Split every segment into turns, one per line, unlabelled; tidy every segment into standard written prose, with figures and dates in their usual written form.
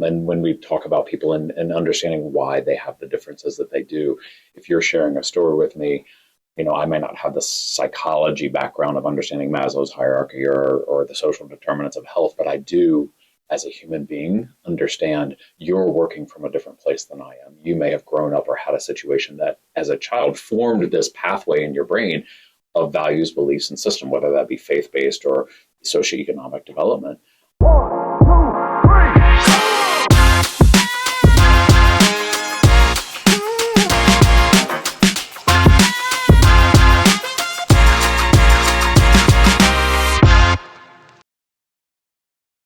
And when we talk about people and understanding why they have the differences that they do, if you're sharing a story with me, I may not have the psychology background of understanding Maslow's hierarchy or the social determinants of health, but I do, as a human being, understand you're working from a different place than I am. You may have grown up or had a situation that, as a child, formed this pathway in your brain of values, beliefs, and system, whether that be faith-based or socioeconomic development.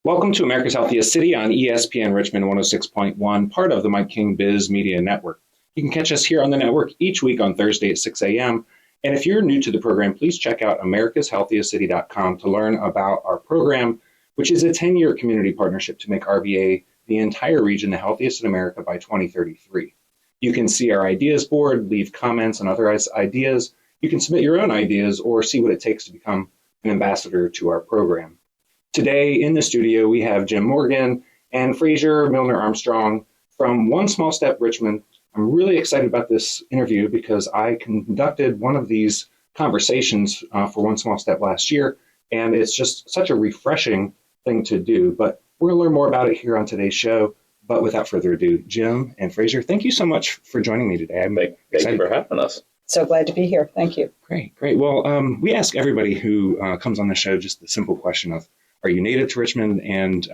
Welcome to America's Healthiest City on ESPN Richmond 106.1, part of the Mike King Biz Media Network. You can catch us here on the network each week on Thursday at 6 a.m. And if you're new to the program, please check out americashealthiestcity.com to learn about our program, which is a 10-year community partnership to make RVA the entire region the healthiest in America by 2033. You can see our ideas board, leave comments on other ideas. You can submit your own ideas or see what it takes to become an ambassador to our program. Today in the studio, we have Jim Morgan and Frazier Millner Armstrong from One Small Step Richmond. I'm really excited about this interview because I conducted one of these conversations for One Small Step last year, and it's just such a refreshing thing to do. But we're going to learn more about it here on today's show. But without further ado, Jim and Frazier, thank you so much for joining me today.
Thank you for having us.
So glad to be here. Thank you.
Great. Well, we ask everybody who comes on the show just the simple question of, are you native to Richmond? And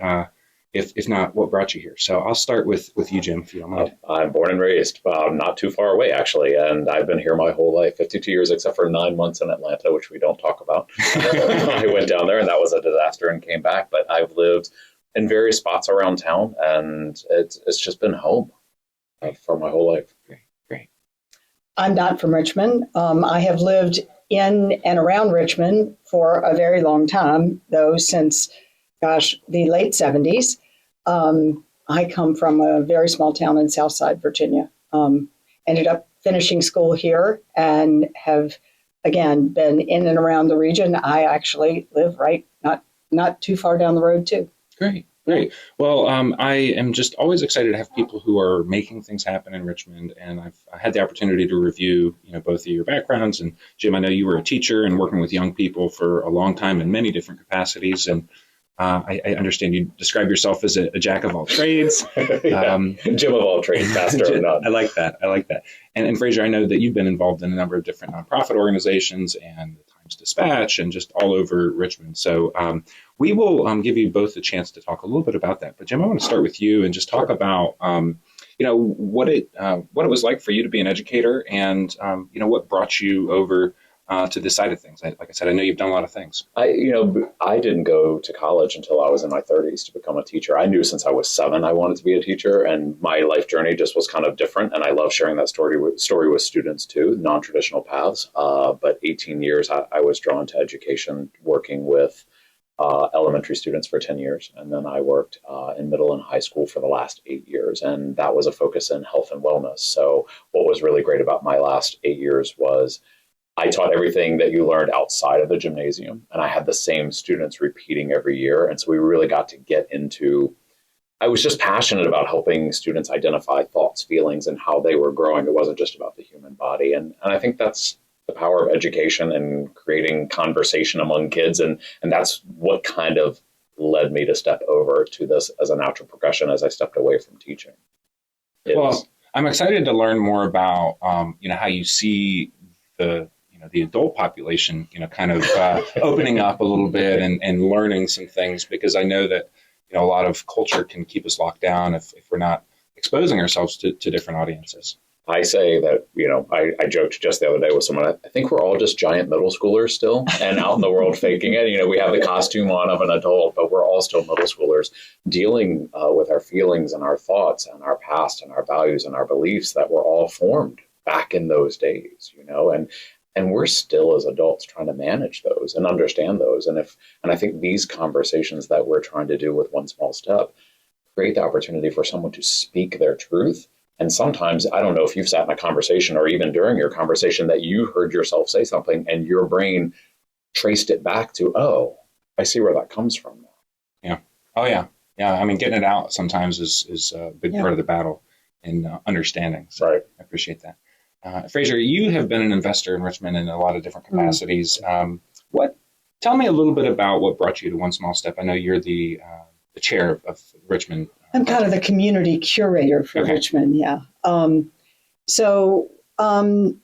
if not, what brought you here? So I'll start with you, Jim, if you don't mind.
I'm born and raised not too far away, actually. And I've been here my whole life, 52 years, except for 9 months in Atlanta, which we don't talk about. I went down there and that was a disaster and came back. But I've lived in various spots around town, and it's just been home for my whole life.
Great.
I'm not from Richmond. I have lived in and around Richmond for a very long time, though, since, the late 70s. I come from a very small town in Southside, Virginia. Ended up finishing school here and have, again, been in and around the region. I actually live not too far down the road, too.
Great. Well, I am just always excited to have people who are making things happen in Richmond, and I've had the opportunity to review, both of your backgrounds. And Jim, I know you were a teacher and working with young people for a long time in many different capacities, and I understand you describe yourself as a jack of all trades.
Jim of all trades, master of none.
I like that. And Frazier, I know that you've been involved in a number of different nonprofit organizations and the Times Dispatch and just all over Richmond. So we will give you both a chance to talk a little bit about that. But Jim, I want to start with you and just talk about what it was like for you to be an educator, and what brought you over to this side of things. Like I said, I know you've done a lot of things. I
didn't go to college until I was in my 30s to become a teacher. I knew since I was 7 I wanted to be a teacher, and my life journey just was kind of different. And I love sharing that story with students too, non-traditional paths. But 18 years, I was drawn to education, working with elementary students for 10 years. And then I worked in middle and high school for the last 8 years. And that was a focus in health and wellness. So what was really great about my last 8 years was I taught everything that you learned outside of the gymnasium, and I had the same students repeating every year. And so we really got to get into, I was just passionate about helping students identify thoughts, feelings, and how they were growing. It wasn't just about the human body. And I think that's the power of education and creating conversation among kids. And that's what kind of led me to step over to this as a natural progression as I stepped away from teaching.
Well, I'm excited to learn more about, how you see the adult population, kind of opening up a little bit and learning some things, because I know that, a lot of culture can keep us locked down if we're not exposing ourselves to different audiences.
I say that, I joked just the other day with someone, I think we're all just giant middle schoolers still and out in the world faking it. We have the costume on of an adult, but we're all still middle schoolers dealing with our feelings and our thoughts and our past and our values and our beliefs that were all formed back in those days, and we're still as adults trying to manage those and understand those. And I think these conversations that we're trying to do with One Small Step create the opportunity for someone to speak their truth. And sometimes, I don't know if you've sat in a conversation or even during your conversation that you heard yourself say something and your brain traced it back to, oh, I see where that comes from now.
Yeah. Oh, yeah. Yeah. I mean, getting it out sometimes is a big part of the battle in understanding. So
Right.
I appreciate that. Frazier, you have been an investor in Richmond in a lot of different capacities. Tell me a little bit about what brought you to One Small Step. I know you're the chair of Richmond.
I'm kind of the community curator for Richmond. Yeah. So I'm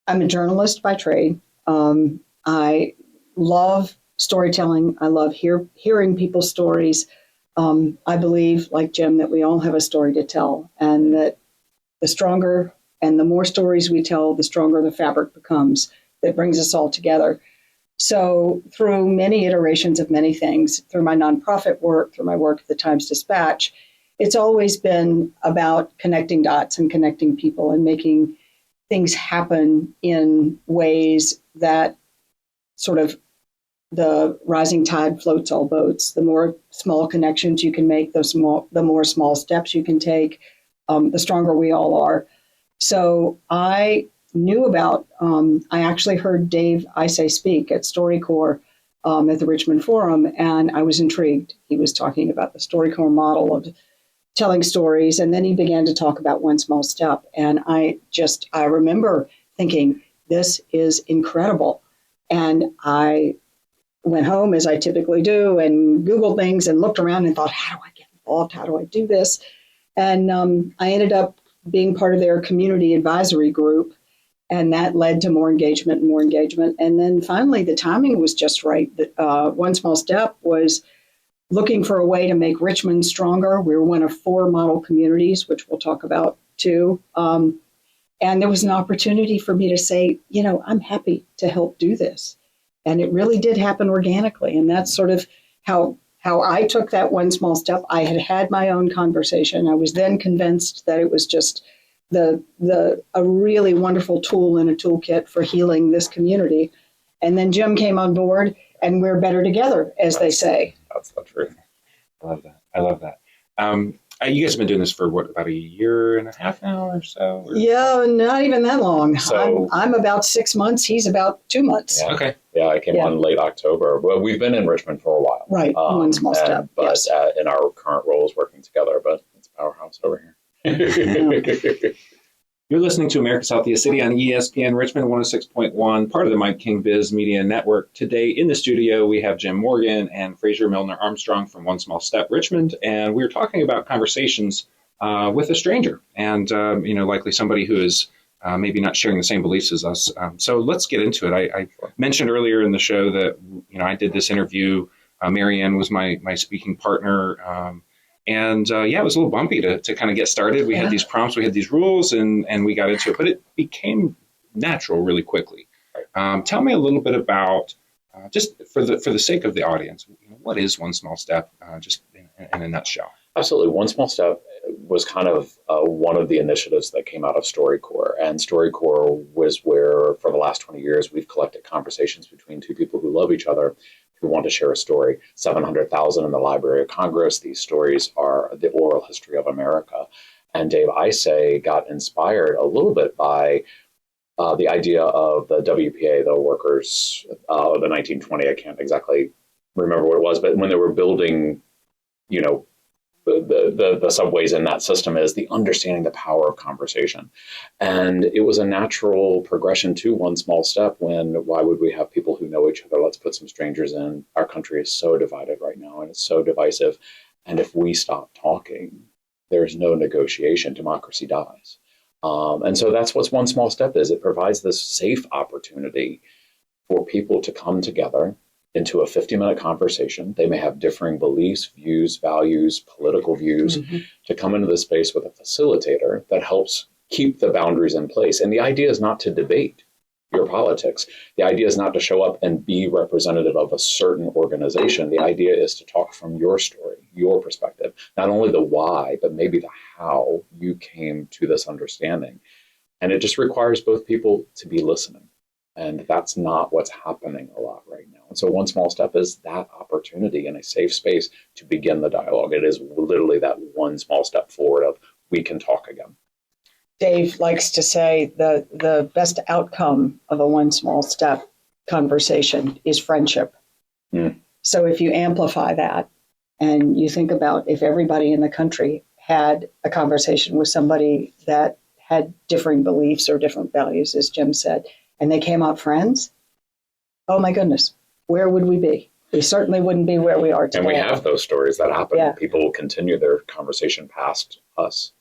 a journalist by trade. I love storytelling. I love hearing people's stories. I believe, like Jim, that we all have a story to tell, and that the stronger and the more stories we tell, the stronger the fabric becomes that brings us all together. So through many iterations of many things, through my nonprofit work, through my work at the Times-Dispatch, it's always been about connecting dots and connecting people and making things happen in ways that sort of the rising tide floats all boats. The more small connections you can make, the more small steps you can take, the stronger we all are. So I knew about, I actually heard Dave Isay speak at StoryCorps at the Richmond Forum, and I was intrigued. He was talking about the StoryCorps model of telling stories, and then he began to talk about One Small Step. And I remember thinking, this is incredible. And I went home, as I typically do, and Googled things and looked around and thought, how do I get involved? How do I do this? And I ended up being part of their community advisory group. And that led to more engagement and more engagement. And then finally, the timing was just right. One Small Step was looking for a way to make Richmond stronger. We were one of 4 model communities, which we'll talk about too. And there was an opportunity for me to say, I'm happy to help do this. And it really did happen organically. And that's sort of how I took that one small step. I had my own conversation. I was then convinced that it was just a really wonderful tool in a toolkit for healing this community. And then Jim came on board, and we're better together, as they say.
That's the truth.
I love that. You guys have been doing this for about a year and a half now or so?
Yeah, not even that long.
So
I'm about 6 months. He's about 2 months.
Yeah.
Okay.
Yeah, I came on late October. Well, we've been in Richmond for a while.
Right, One Small Step.
But
yes.
in our current roles, working together, but it's a powerhouse over here.
You're listening to America's Healthiest City on ESPN Richmond 106.1, part of the Mike King Biz Media Network. Today in the studio, we have Jim Morgan and Frazier Millner Armstrong from One Small Step Richmond, and we're talking about conversations with a stranger, and likely somebody who is maybe not sharing the same beliefs as us. So let's get into it. I mentioned earlier in the show that I did this interview. Marianne was my speaking partner. And it was a little bumpy to kind of get started. We had these prompts, we had these rules, and we got into it. But it became natural really quickly. Tell me a little bit about, just for the sake of the audience, what is One Small Step, just in a nutshell?
Absolutely. One Small Step was kind of one of the initiatives that came out of StoryCorps. And StoryCorps was where, for the last 20 years, we've collected conversations between 2 people who love each other, who want to share a story. 700,000 in the Library of Congress. These stories are the oral history of America. And Dave Isay got inspired a little bit by the idea of the WPA, the workers of the 1920. I can't exactly remember what it was, but when they were building, the subways in that system, is the understanding the power of conversation. And it was a natural progression to One Small Step. Why would we have people who know each other? Let's put some strangers in. Our country is so divided right now, and it's so divisive. And if we stop talking, there's no negotiation. Democracy dies. And so that's what One Small Step is. It provides this safe opportunity for people to come together into a 50-minute conversation. They may have differing beliefs, views, values, political views, to come into the space with a facilitator that helps keep the boundaries in place. And the idea is not to debate your politics. The idea is not to show up and be representative of a certain organization. The idea is to talk from your story, your perspective, not only the why, but maybe the how you came to this understanding. And it just requires both people to be listening. And that's not what's happening a lot right now. And so One Small Step is that opportunity in a safe space to begin the dialogue. It is literally that one small step forward of, we can talk again.
Dave likes to say the best outcome of a one small step conversation is friendship. So if you amplify that, And you think about if everybody in the country had a conversation with somebody that had differing beliefs or different values, as Jim said, and they came out friends, oh my goodness, where would we be? We certainly wouldn't be where we are today.
And we have those stories that happen.
Yeah.
People will continue their conversation past us,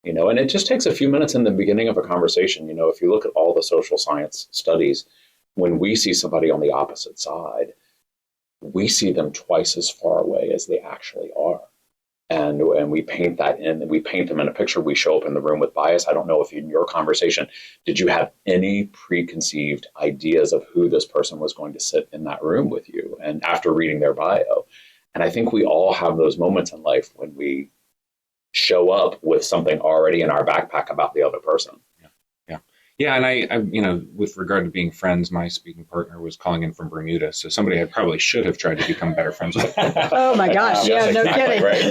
and it just takes a few minutes in the beginning of a conversation. If you look at all the social science studies, when we see somebody on the opposite side, we see them twice as far away as they actually are. And we paint them in a picture. We show up in the room with bias. I don't know if in your conversation, did you have any preconceived ideas of who this person was going to sit in that room with you? And after reading their bio, and I think we all have those moments in life when we show up with something already in our backpack about the other person.
Yeah, and I, with regard to being friends, my speaking partner was calling in from Bermuda, so somebody I probably should have tried to become better friends with.
Oh my gosh! Yeah,
yes,
no
exactly,
kidding.
Right.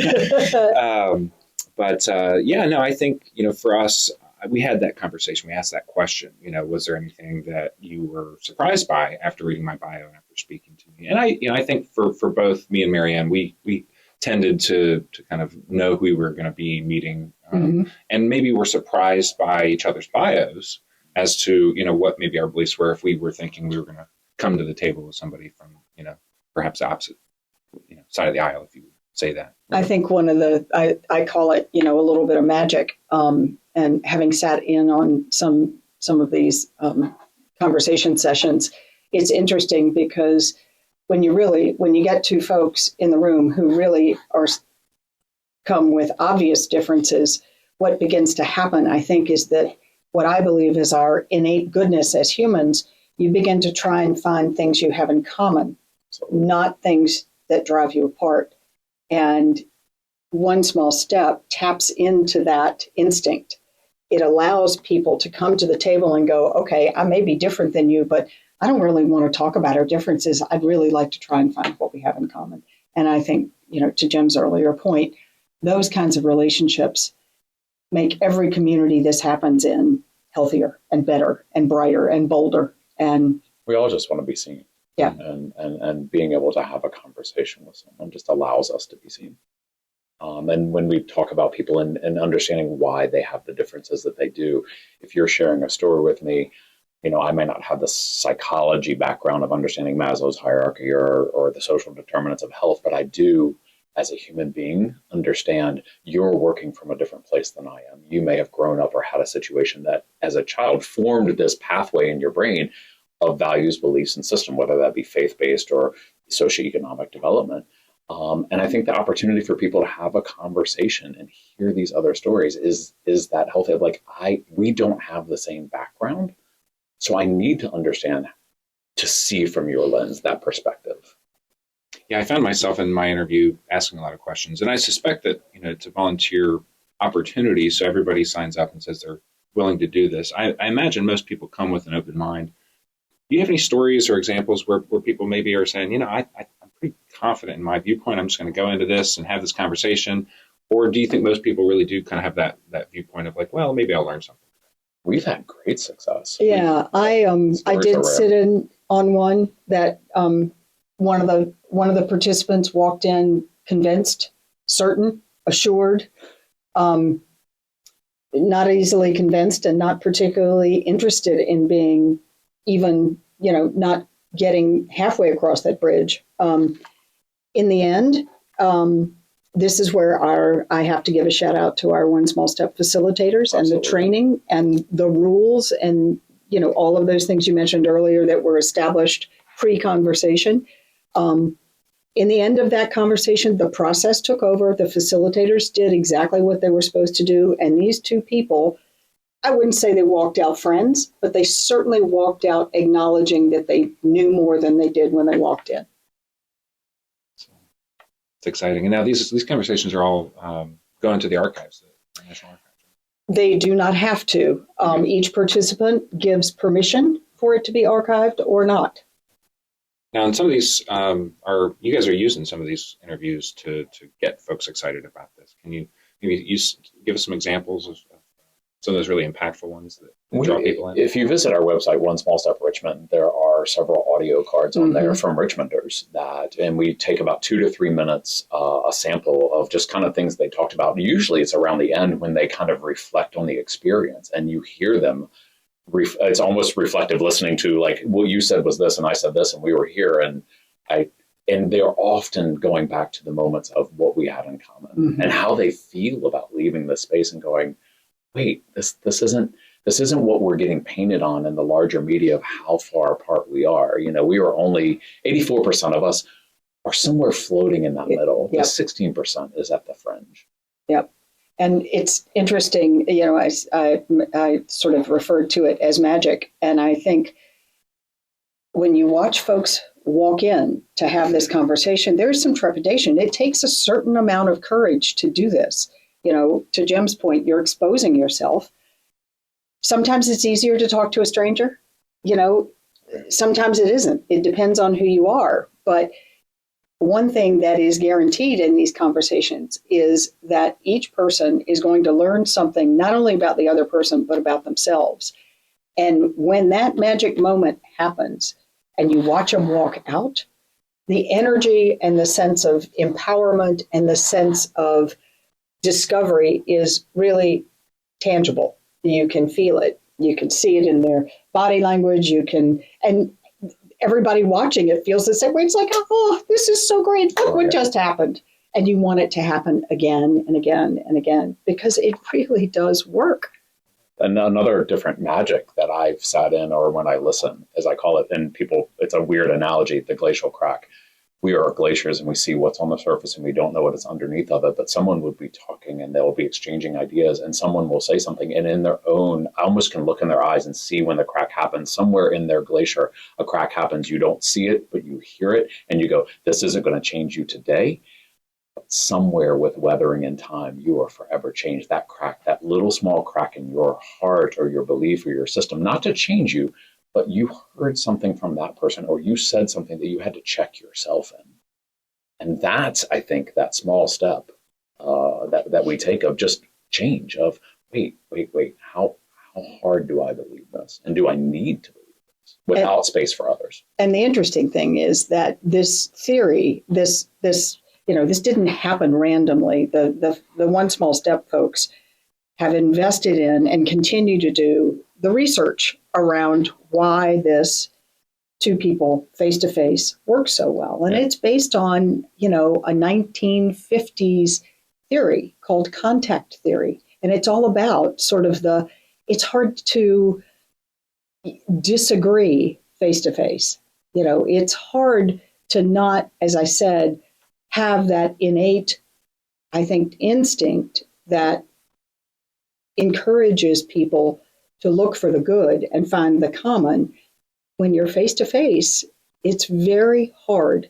I think for us, we had that conversation. We asked that question. Was there anything that you were surprised by after reading my bio and after speaking to me? And I think for both me and Marianne, we tended to kind of know who we were going to be meeting, and maybe we're surprised by each other's bios as to, what maybe our beliefs were if we were thinking we were going to come to the table with somebody from, perhaps the opposite, side of the aisle, if you would say that.
I think one of I call it, a little bit of magic. And having sat in on some of these conversation sessions, it's interesting because when you get two folks in the room who really come with obvious differences, what begins to happen, I think, is that what I believe is our innate goodness as humans, you begin to try and find things you have in common, not things that drive you apart. And one small step taps into that instinct. It allows people to come to the table and go, okay, I may be different than you, but I don't really want to talk about our differences. I'd really like to try and find what we have in common. And I think, to Jim's earlier point, those kinds of relationships make every community this happens in healthier and better and brighter and bolder. And
we all just want to be seen.
Yeah.
And being able to have a conversation with someone just allows us to be seen. And when we talk about people and understanding why they have the differences that they do, if you're sharing a story with me, I may not have the psychology background of understanding Maslow's hierarchy or the social determinants of health, but I do, as a human being, understand you're working from a different place than I am. You may have grown up or had a situation that, as a child, formed this pathway in your brain of values, beliefs, and system, whether that be faith-based or socioeconomic development. And I think the opportunity for people to have a conversation and hear these other stories is that healthy. We don't have the same background, so I need to understand, to see from your lens, that perspective.
Yeah, I found myself in my interview asking a lot of questions, and I suspect that it's a volunteer opportunity, so everybody signs up and says they're willing to do this. I imagine most people come with an open mind. Do you have any stories or examples where people maybe are saying, I'm pretty confident in my viewpoint, I'm just going to go into this and have this conversation? Or do you think most people really do kind of have that viewpoint of well, maybe I'll learn something?
We've had great success.
Yeah, I did sit in on one that one of the participants walked in convinced, certain, assured, not easily convinced, and not particularly interested in being even, not getting halfway across that bridge. In the end, this is where I have to give a shout out to our One Small Step facilitators. Absolutely. And the training and the rules and, all of those things you mentioned earlier that were established pre-conversation. In the end of that conversation, the process took over. The facilitators did exactly what they were supposed to do. And these two people, I wouldn't say they walked out friends, but they certainly walked out acknowledging that they knew more than they did when they walked in.
It's exciting. And now these conversations are all going to the archives, the National Archives.
They do not have to. Each participant gives permission for it to be archived or not.
Now, and some of these you guys are using some of these interviews to get folks excited about this. Can you maybe give us some examples of some of those really impactful ones that draw people in?
If you visit our website, One Small Step Richmond, there are several audio cards on there from Richmonders and we take about 2 to 3 minutes, a sample of just kind of things they talked about. Usually it's around the end when they kind of reflect on the experience and you hear them. It's almost reflective listening to like, what you said was this and I said this and we were here. And they're often going back to the moments of what we had in common and how they feel about leaving the space and going, wait, this isn't what we're getting painted on in the larger media of how far apart we are. You know, we are only 84% of us are somewhere floating in that middle. The 16% is at the fringe.
Yep. And it's interesting, you know, I sort of referred to it as magic. And I think when you watch folks walk in to have this conversation, there's some trepidation. It takes a certain amount of courage to do this. You know, to Jim's point, you're exposing yourself. Sometimes it's easier to talk to a stranger. You know, sometimes it isn't. It depends on who you are. But one thing that is guaranteed in these conversations is that each person is going to learn something, not only about the other person, but about themselves. And when that magic moment happens and you watch them walk out, the energy and the sense of empowerment and the sense of discovery is really tangible. You can feel it. You can see it in their body language. And everybody watching it feels the same way. It's like, oh, this is so great. Look what just happened. And you want it to happen again and again and again, because it really does work.
And another different magic that I've sat in, or when I listen, as I call it, and people, it's a weird analogy, the glacial crack. We are glaciers and we see what's on the surface and we don't know what is underneath of it, but someone would be talking and they'll be exchanging ideas and someone will say something, and in their own, I almost can look in their eyes and see when the crack happens. Somewhere in their glacier, a crack happens. You don't see it, but you hear it and you go, this isn't going to change you today. But somewhere with weathering in time, you are forever changed. That crack, that little small crack in your heart or your belief or your system, not to change you, but you heard something from that person or you said something that you had to check yourself in. And that's, I think, that small step that we take of just change of, wait, how hard do I believe this? And do I need to believe this without space for others? And
the interesting thing is that this theory, this didn't happen randomly. The One Small Step folks have invested in and continue to do the research around why this two people face to face works so well. And it's based on, a 1950s theory called contact theory. And it's all about sort of it's hard to disagree face to face. It's hard to not, as I said, have that innate, I think, instinct that encourages people to look for the good and find the common. When you're face to face, it's very hard.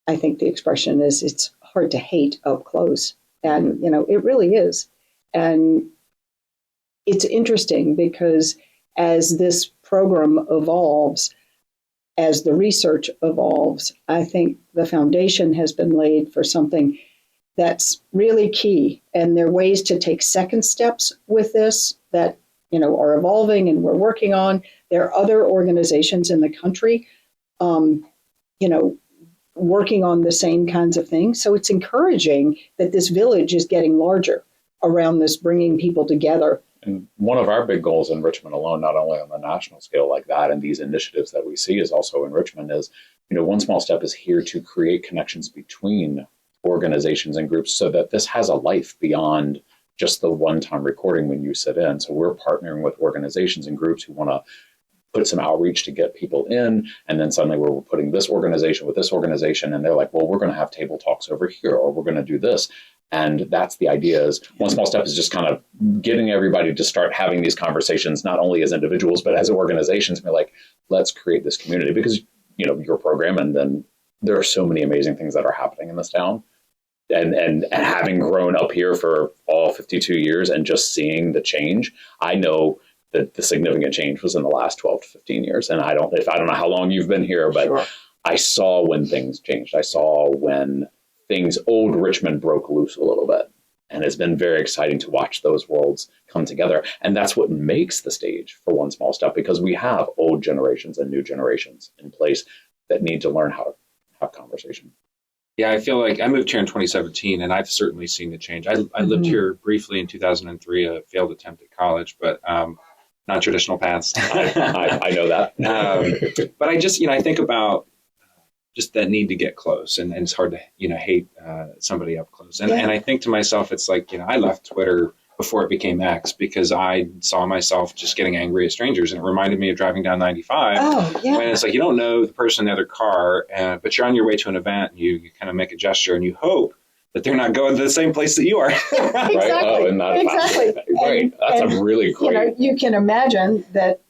I think the expression is it's hard to hate up close. And, it really is. And it's interesting because as this program evolves, as the research evolves, I think the foundation has been laid for something that's really key. And there are ways to take second steps with this that, are evolving and we're working on. There are other organizations in the country, working on the same kinds of things. So it's encouraging that this village is getting larger around this, bringing people together.
And one of our big goals in Richmond alone, not only on the national scale like that, and these initiatives that we see is also in Richmond is, One Small Step is here to create connections between organizations and groups so that this has a life beyond just the one-time recording when you sit in. So we're partnering with organizations and groups who want to put some outreach to get people in. And then suddenly we're putting this organization with this organization. And they're like, well, we're going to have table talks over here, or we're going to do this. And that's the idea is One Small Step is just kind of getting everybody to start having these conversations, not only as individuals, but as organizations. Be like, let's create this community because, your program. And then there are so many amazing things that are happening in this town. And having grown up here for all 52 years and just seeing the change, I know that the significant change was in the last 12 to 15 years. And I don't know how long you've been here, but sure. I saw when things changed. I saw when old Richmond broke loose a little bit. And it's been very exciting to watch those worlds come together. And that's what makes the stage for One Small Step, because we have old generations and new generations in place that need to learn how to have conversation.
Yeah, I feel like I moved here in 2017, and I've certainly seen the change. I lived here briefly in 2003, a failed attempt at college, but non-traditional paths.
I know that.
But I just, I think about just that need to get close, and it's hard to, hate somebody up close. And I think to myself, it's like, I left Twitter before it became X because I saw myself just getting angry at strangers, and it reminded me of driving down 95.
Oh, yeah.
When it's like you don't know the person in the other car, but you're on your way to an event, and you kind of make a gesture, and you hope that they're not going to the same place that you are.
Exactly.
Right? Oh, and
Exactly.
Right. That's a really great.
You can imagine that,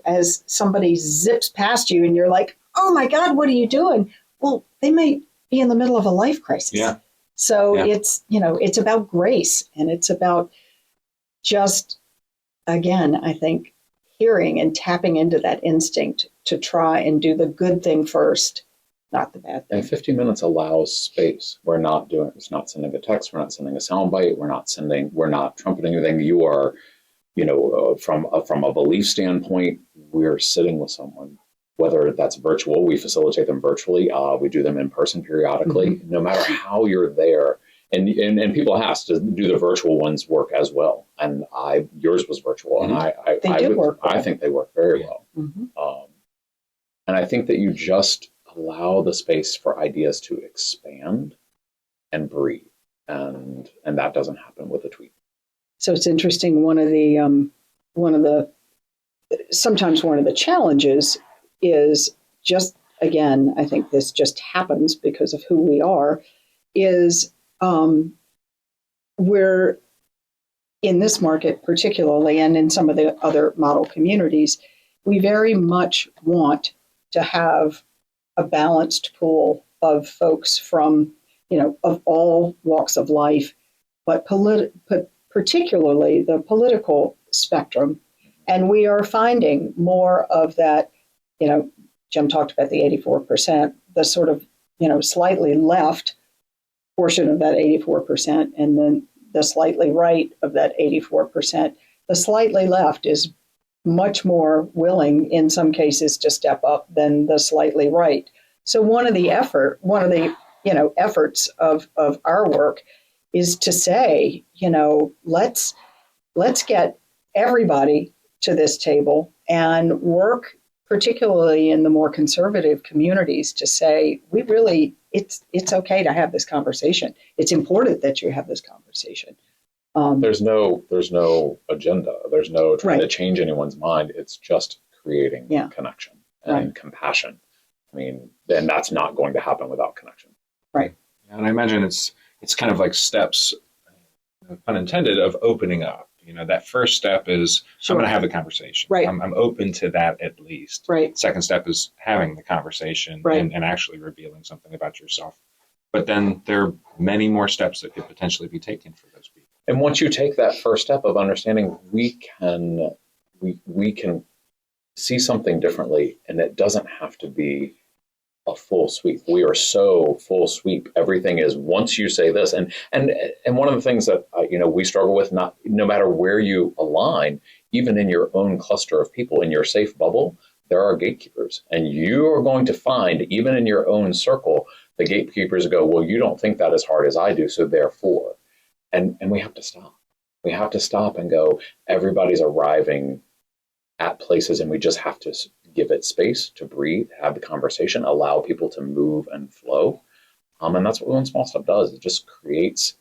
as somebody zips past you and you're like, oh my God, what are you doing? Well, they may be in the middle of a life crisis.
Yeah.
So it's, it's about grace, and it's about just, again, I think, hearing and tapping into that instinct to try and do the good thing first, not the bad thing.
And 50 minutes allows space. It's not sending a text. We're not sending a soundbite. We're not trumpeting anything. You are, from a belief standpoint, we're sitting with someone, whether that's virtual, we facilitate them virtually. We do them in person periodically. Mm-hmm. No matter how you're there, and people ask, to do the virtual ones work as well? And yours was virtual, mm-hmm. and I think they work very well. Mm-hmm. And I think that you just allow the space for ideas to expand and breathe, and that doesn't happen with a tweet.
So it's interesting. Sometimes one of the challenges is just, again, I think this just happens because of who we are, is we're in this market particularly, and in some of the other model communities, we very much want to have a balanced pool of folks from, of all walks of life, but particularly the political spectrum. And we are finding more of that. Jim talked about the 84%, the sort of, slightly left portion of that 84%, and then the slightly right of that 84%. The slightly left is much more willing in some cases to step up than the slightly right. So one of the efforts of our work is to say, let's get everybody to this table and work, particularly in the more conservative communities, to say, it's okay to have this conversation. It's important that you have this conversation.
There's no agenda. There's no trying to change anyone's mind. It's just creating connection and compassion. I mean, then that's not going to happen without connection.
Right.
And I imagine it's kind of like steps, pun intended, of opening up. That first step is, I'm going to have the conversation.
Right.
I'm open to that at least.
Right.
Second step is having the conversation and actually revealing something about yourself. But then there are many more steps that could potentially be taken for those people.
And once you take that first step of understanding, we can see something differently, and it doesn't have to be a full sweep. We are so full sweep. Everything is, once you say this, and one of the things that we struggle with, no matter where you align, even in your own cluster of people, in your safe bubble, there are gatekeepers, and you are going to find, even in your own circle, the gatekeepers go, well, you don't think that as hard as I do, so therefore, and we have to stop. We have to stop and go, everybody's arriving at places, and we just have to give it space to breathe, have the conversation, allow people to move and flow. And that's what One Small Step does. It just creates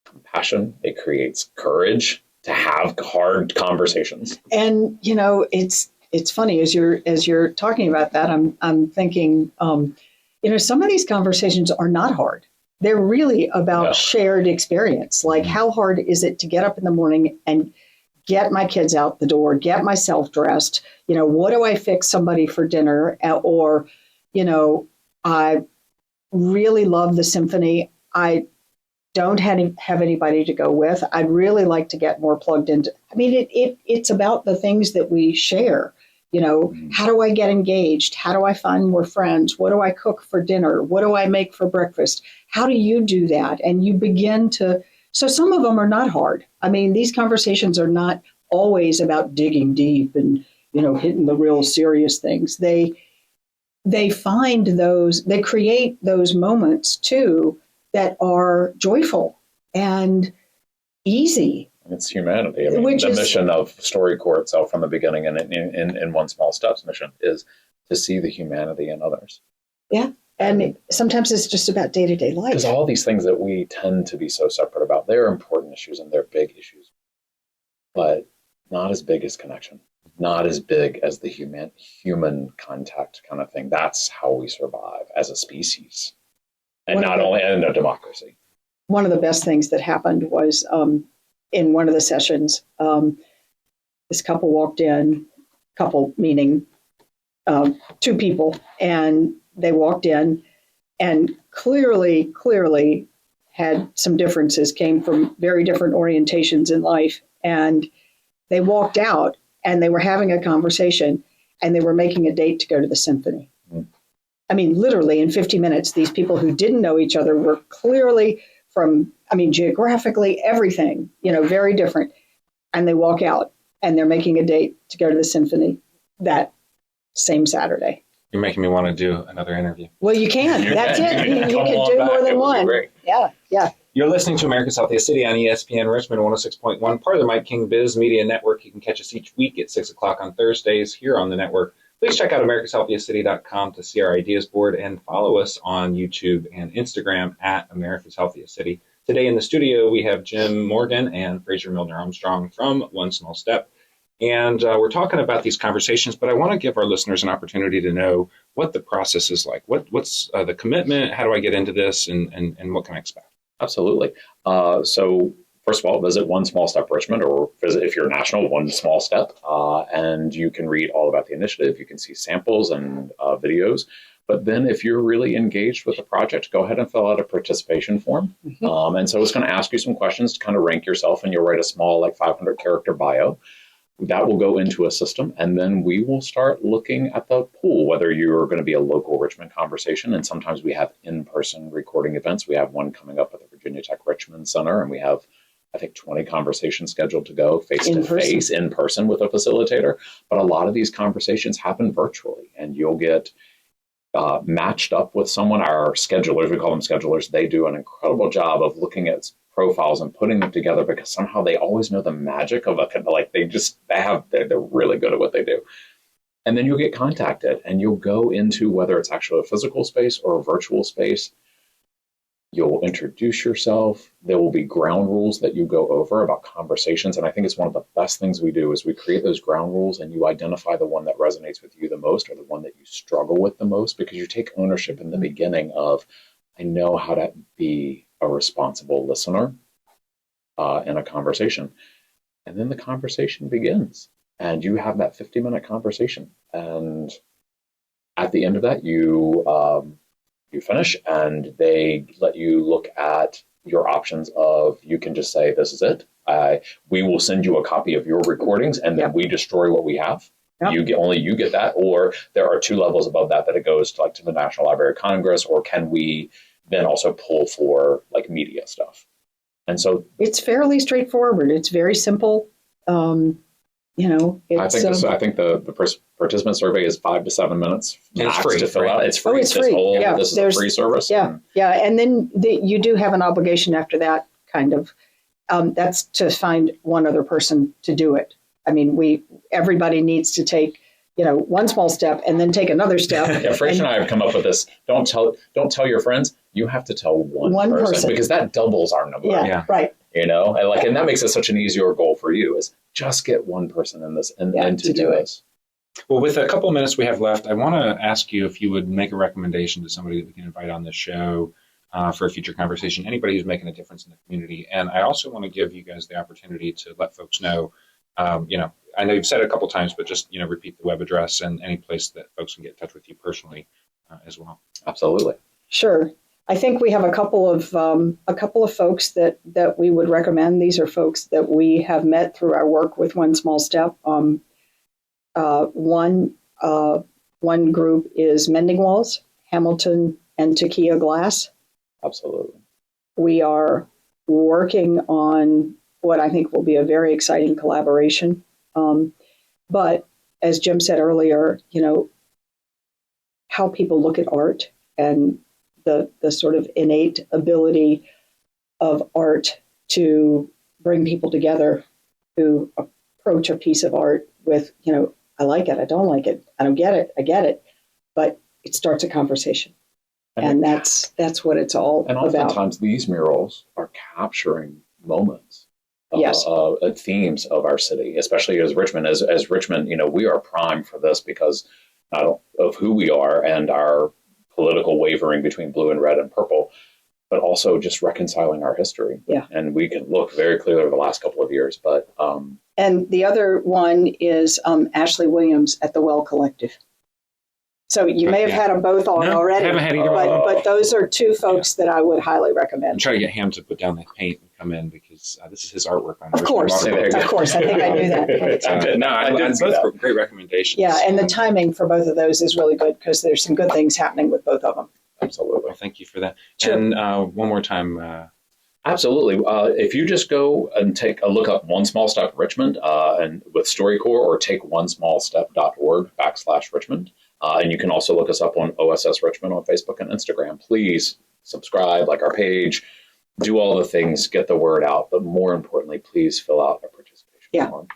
compassion. It creates courage to have hard conversations.
And, it's funny as you're talking about that, I'm thinking, some of these conversations are not hard. They're really about shared experience. Like, how hard is it to get up in the morning and get my kids out the door, get myself dressed? What do I fix somebody for dinner? Or, I really love the symphony. I don't have anybody to go with. I'd really like to get more plugged into. I mean, it's about the things that we share. How do I get engaged? How do I find more friends? What do I cook for dinner? What do I make for breakfast? How do you do that? And you begin to So some of them are not hard. I mean, these conversations are not always about digging deep and, hitting the real serious things. They find those, they create those moments too that are joyful and easy.
It's humanity. I mean,
Which
the
is,
mission of StoryCorps itself from the beginning and in One Small Steps mission is to see the humanity in others.
yeah. And sometimes it's just about day-to-day life.
Because all these things that we tend to be so separate about, they're important issues and they're big issues, but not as big as connection, not as big as the human contact kind of thing. That's how we survive as a species, and not only in a democracy.
One of the best things that happened was in one of the sessions, this couple walked in, couple meaning two people, and they walked in and clearly had some differences, came from very different orientations in life. And they walked out and they were having a conversation and they were making a date to go to the symphony. Mm. I mean, literally in 50 minutes, these people who didn't know each other were clearly geographically, everything, very different. And they walk out and they're making a date to go to the symphony that same Saturday.
You're making me want to do another interview.
Well, you can. That's it. You can do
back.
More than one. Yeah.
You're listening to America's Healthiest City on ESPN Richmond 106.1, part of the Mike King Biz Media Network. You can catch us each week at 6 o'clock on Thursdays here on the network. Please check out americashealthiestcity.com to see our ideas board and follow us on YouTube and Instagram at America's Healthiest City. Today in the studio, we have Jim Morgan and Frazier Millner Armstrong from One Small Step. And we're talking about these conversations, but I want to give our listeners an opportunity to know what the process is like. What's the commitment? How do I get into this? And what can I expect?
Absolutely. So first of all, visit One Small Step Richmond, or visit, if you're national, One Small Step, and you can read all about the initiative. You can see samples and videos. But then if you're really engaged with the project, go ahead and fill out a participation form. Mm-hmm. And so it's going to ask you some questions to kind of rank yourself, and you'll write a small, 500-character bio. That will go into a system, and then we will start looking at the pool, whether you're going to be a local Richmond conversation, and sometimes we have in-person recording events. We have one coming up at the Virginia Tech Richmond Center, and we have, I think, 20 conversations scheduled to go face-to-face, in person with a facilitator. But a lot of these conversations happen virtually, and you'll get matched up with someone. Our schedulers, we call them schedulers, they do an incredible job of looking at profiles and putting them together, because somehow they always know the magic of they're really good at what they do. And then you'll get contacted and you'll go into, whether it's actually a physical space or a virtual space, you'll introduce yourself. There will be ground rules that you go over about conversations. And I think it's one of the best things we do is we create those ground rules, and you identify the one that resonates with you the most, or the one that you struggle with the most, because you take ownership in the beginning of, I know how to be a responsible listener in a conversation. And then the conversation begins, and you have that 50-minute conversation. And at the end of that, you finish, and they let you look at your options of, you can just say, this is it. We will send you a copy of your recordings, and then we destroy what we have. Yep. You get that, or there are two levels above that it goes to the National Library of Congress, or can we then also pull for media stuff. And so
it's fairly straightforward. It's very simple. I
think the participant survey is 5 to 7 minutes max to fill out. It's free.
Oh, it's free.
This is a free service.
Yeah. And then you do have an obligation after that, kind of. That's to find one other person to do it. I mean, everybody needs to take one small step and then take another step.
Yeah, Frazier and I have come up with this. Don't tell your friends. You have to tell one person, because that doubles our number.
Yeah. Right.
And that makes it such an easier goal for you, is just get one person in this and to do this.
Well, with a couple of minutes we have left, I want to ask you if you would make a recommendation to somebody that we can invite on this show for a future conversation, anybody who's making a difference in the community. And I also want to give you guys the opportunity to let folks know, I know you've said it a couple times, but just, repeat the web address and any place that folks can get in touch with you personally as well.
Absolutely.
Sure. I think we have a couple of folks that we would recommend. These are folks that we have met through our work with One Small Step. One group is Mending Walls, Hamilton and Takia Glass.
Absolutely.
We are working on what I think will be a very exciting collaboration. But as Jim said earlier, how people look at art and the sort of innate ability of art to bring people together who approach a piece of art with, I like it, I don't like it, I don't get it, I get it, but it starts a conversation. And that's what it's all
and
about.
oftentimes these murals are capturing moments,
Yes.
themes of our city, especially as Richmond. As Richmond, we are primed for this because not of who we are and our political wavering between blue and red and purple, but also just reconciling our history.
Yeah.
And we can look very clearly over the last couple of years. But
and the other one is Ashley Williams at the Well Collective. So you may have had them both on already,
haven't had either one.
but those are two folks that I would highly recommend.
I'm trying to get Ham to put down the paint and come in because this is his artwork on
Of course, I think I knew that.
Both great recommendations.
Yeah, and the timing for both of those is really good because there's some good things happening with both of them.
Absolutely.
Well, thank you for that.
Sure.
And one more time.
Absolutely. If you just go and take a look up One Small Step Richmond and with StoryCorps, or takeonesmallstep.org/Richmond. And you can also look us up on OSS Richmond on Facebook and Instagram. Please subscribe, like our page, do all the things, get the word out. But more importantly, please fill out a participation form.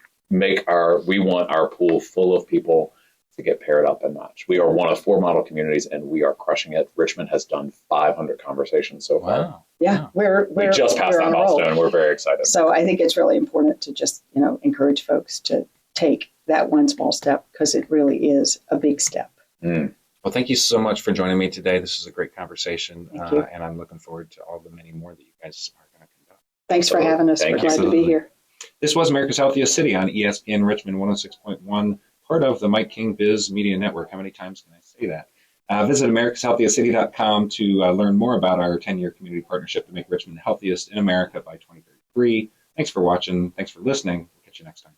We want our pool full of people to get paired up and match. We are one of 4 model communities, and we are crushing it. Richmond has done 500 conversations so far.
Wow.
Yeah,
we just passed that milestone. We're very excited.
So I think it's really important to just encourage folks to take that one small step because it really is a big step.
Well, thank you so much for joining me today. This is a great conversation, and I'm looking forward to all the many more that you guys are going to conduct.
Thanks for having us. We're glad to be here.
This was America's Healthiest City on ESPN Richmond 106.1, part of the Mike King Biz Media Network. How many times can I say that? Visit americashealthiestcity.com to learn more about our 10-year community partnership to make Richmond the healthiest in America by 2033. Thanks for watching. Thanks for listening. We'll catch you next time.